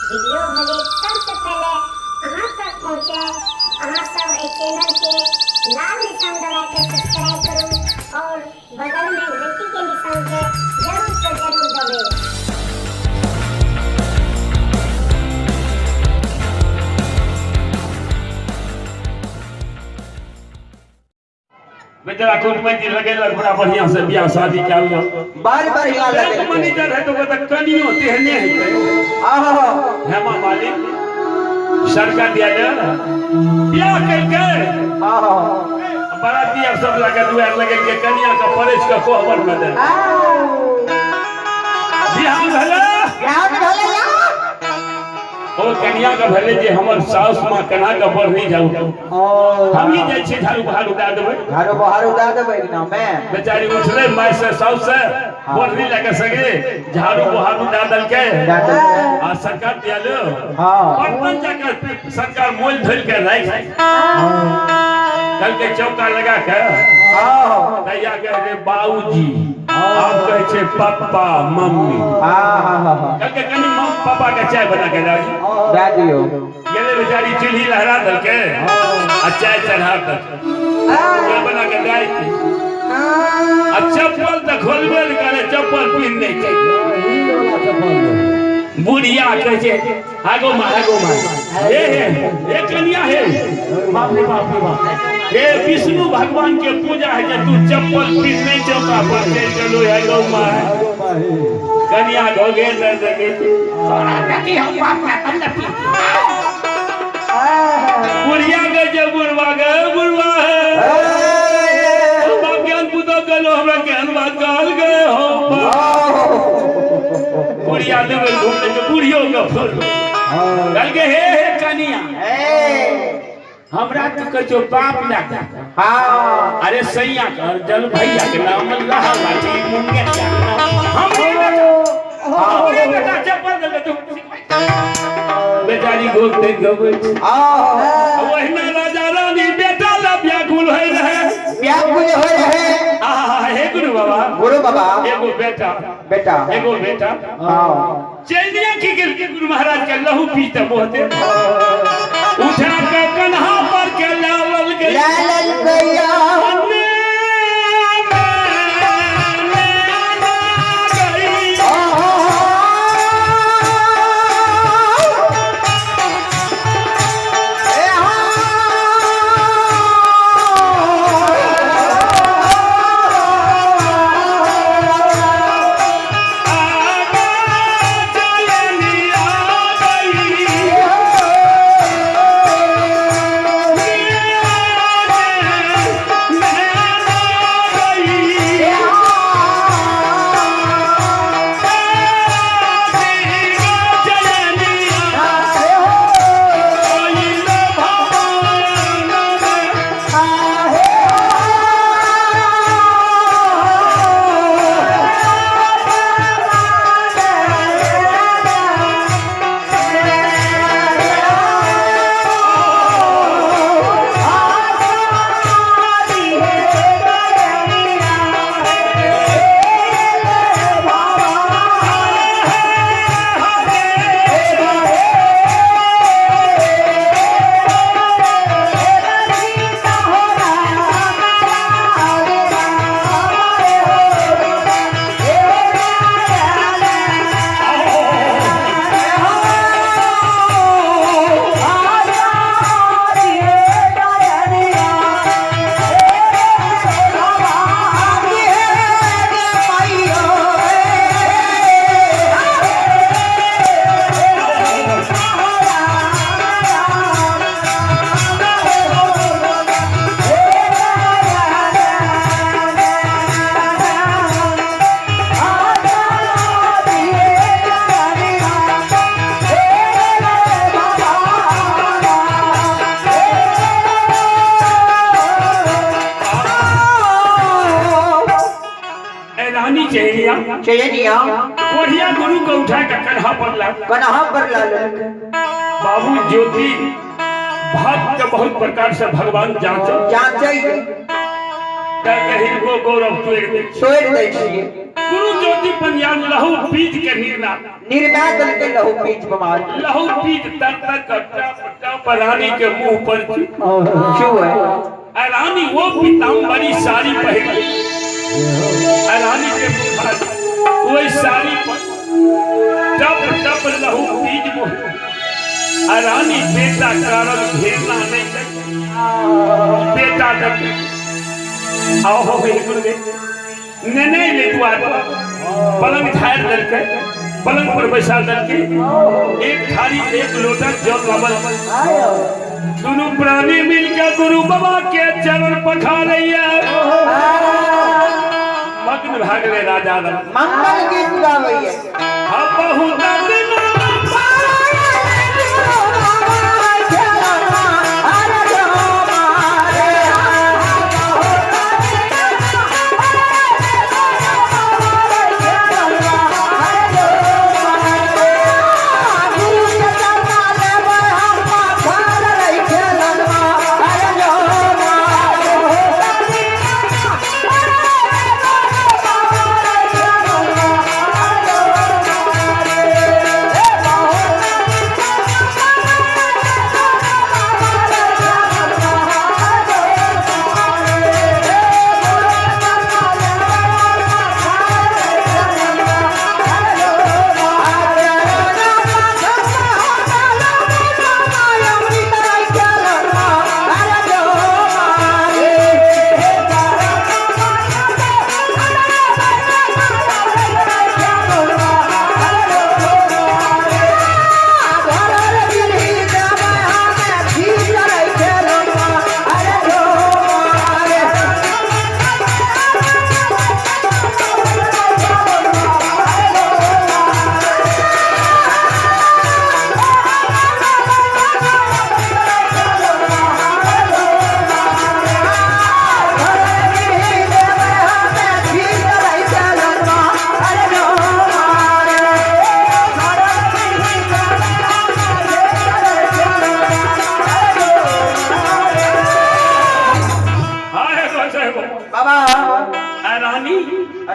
Video भले सबसे पहले अहाँ तक पहुँचे अहाँ सब इस चैनल के लाल निशान दबा के सब्सक्राइब करूँ और बगल में घंटी के निशान के जरूर से जरूर दबाएं। बेचारा कोर्ट में जी लगेलक बड़ा बढ़िया से बियाह शादी कैल बार बार हिला लगे मैनेजर है तो वो तक कनियो तेहने है आहा हेमा मालिक सरकार दिया जा बियाह करके आहा बाराती अब सब लगे दुआर लगे के कनिया का परस का कोहबर में दे बियाह भले क्या भले ओ कनिया का भले जे हमर सास मां कना का बढ़ नहीं जाऊ हम ही जाय छी झाड़ू बहार उड़ा देबै झाड़ू बहार उड़ा देबै ना मैं बेचारी उठले माय से सास से बढ़ नहीं लगे सके झाड़ू बहार उड़ा दल के आ सरकार दिया लो हां बर्तन जाकर सरकार मोल धर के राख कल के चौका लगा के हां तैया के रे बाबूजी आप कहे छे पापा मम्मी हां कल के कनी मम्मी पापा के चाय बना के दे दियो गेले बेचारी चूल्ही लहरा दल के आ चाय चढ़ा दल चाय बना के दे आ चप्पल तो खोलबे न करे चप्पल पहन नहीं चाहिए बुढ़िया कहे छे आगो मां ए कन्या है बाप रे बाप हे विष्णु भगवान के पूजा है जे तू चप्पल पहन नहीं चौका पर चल चलो है गौ मां कन्या धोगे न सके तोरा बेटी हम बाप ना तब न पी बुढ़िया के जे बुढ़वा है बाप ज्ञान पुतो गलो हमरा ज्ञान बात गाल गए हो बुढ़िया देवे घूमने के बुढ़ियों का फूल कल के हे कन्या हमरा तो कहो बाप ना हां अरे सैया कर जल भैया के नाम अल्लाह लाठी मुंगे हम बेटा चप्पल दे तू बेचारी गोते गवे वही में राजा रानी बेटा ला व्याकुल होय रहे हे गुरु बाबा एगो बेटा हां चैनिया की गुरु महाराज के लहू पीते बहुते उठा के कन्हा पर के लाल गया चैनिया कोढ़िया गुरु को उठा के कन्हा पर ला बाबू ज्योति भक्त बहुत प्रकार से भगवान जांचे कहीं को गौरव तोड़ दे छिए गुरु ज्योति पंजाब लहू लहू पीज के निर्णय करके लहू पीच बीमार लहू पीज तक टप रानी के मुंह पर क्यों है रानी वो पीताम्बरी साड़ी पहनी रानी के मुंह पर वही साड़ी पर टप लहू पीज मुंह रानी बेटा कारण घेरना नहीं बेटा तक आओ हो नहीं ले द्वार पलंग झाड़ करके पलंग पर बैसा करके एक थाली एक लोटा जल लबल दोनों प्राणी मिलकर गुरु बाबा के चरण पखारैया मग्न भागले राजा मंगल गीत गावैया बहुत दिन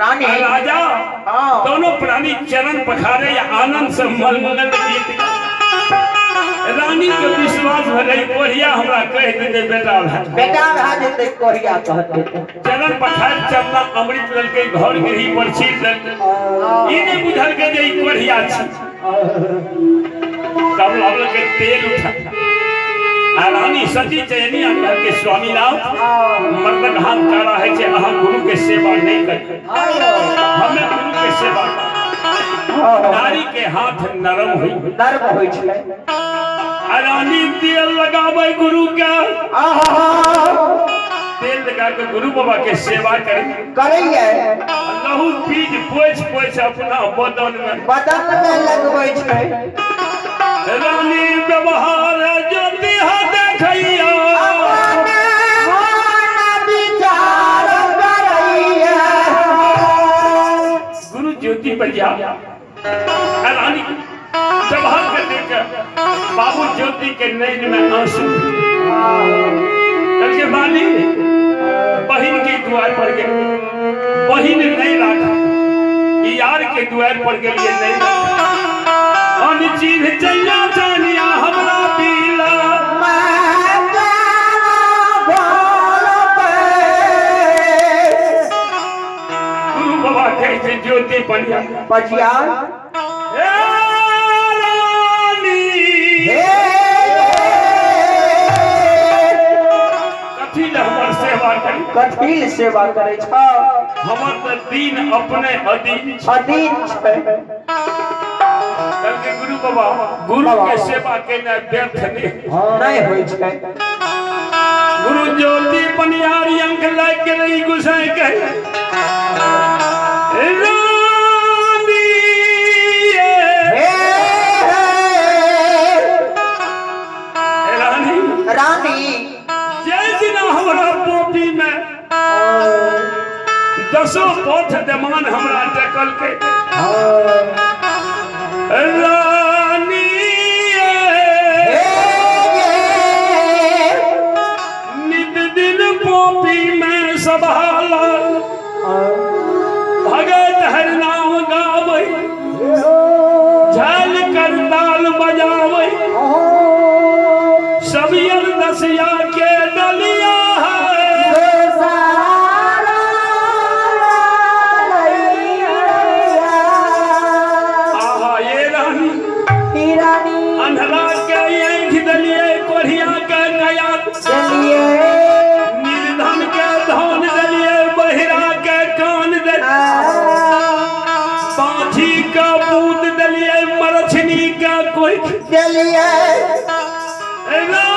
रानी राजा दोनों प्राणी चरण पखारे आनंद से मलमल गीत रानी के विश्वास भले कोरिया हमरा कह दे बेटा भा देते कोरिया कहते चरण पखार चलना अमृत ललके घर गिरही पर छीट ललके इने बुझल के जे कोरिया छी तब लवल के तेल उठा रानी सती चयनिया करके स्वामी राम मर्दक हाथ कारा है जे अहाँ गुरु के सेवा नहीं करते हमें गुरु के सेवा नारी के हाथ नरम होई छै रानी तेल लगावे गुरु के तेल लगा के गुरु बाबा के सेवा करैया लहू पीज पोछ अपना बदन में लगबै छै रानी व्यवहार ज्योति देखैया गुरु ज्योति बजा रानी व्यवहार के देकर बाबू ज्योति के नैन में आंसू करके बाली बहिन के द्वार पर गए बहिन नहीं रखा यार के द्वार पर गए नहीं चीज चैया जानिया हमरा पीला गुरु बाबा कहते ज्योति पढ़िया कठिन सेवा करे हमर तो दीन अपने अधीन करके गुरु बाबा गुरु के सेवा केना व्यर्थ नहीं होई छै गुरु ज्योति पनियारी अंक लाग के नहीं गुसाई के रानी जय दिन हमरा पोपी में 10 पोथ दमान हमरा टेकल के रानी नित दिन पोपी में सभाला भगत हर नाम गावे झाल कर ताल बजावे सबियर दसिया के डलिया आहा ये रानी अंधरा के आँख दलिए कोढ़िया के नया निर्धन के धन दलिए बहिरा के कान पाछी का बूद दलिए मरछनी का कोई चलिए रा